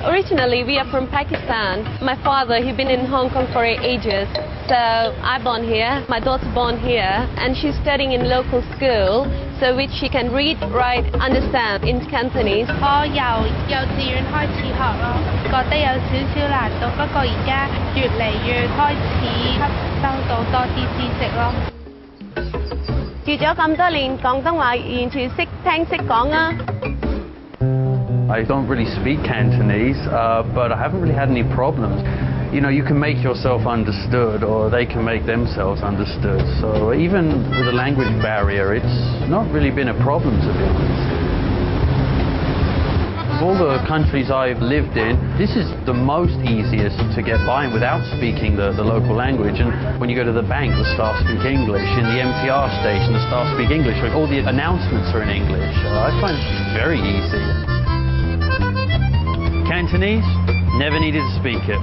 Originally, we are from Pakistan. My father, he's been in Hong Kong for ages. So I born here, my daughter born here, and she's studying in local school, so which she can read, write, understand in Cantonese. 我由幼稚園開始學咯，覺得有少少難度，不過而家越嚟越開始吸收到多啲知識咯。住咗咁多年，廣東話完全識聽識講啊！ I don't really speak Cantonese, but I haven't really had any problems. You know, you can make yourself understood, or they can make themselves understood. So even with a language barrier, it's not really been a problem, to be honest. Of all the countries I've lived in, this is the most easiest to get by in without speaking the local language. And when you go to the bank, the staff speak English. In the MTR station, the staff speak English. All the announcements are in English. I find it very easy. Cantonese, never needed to speak it.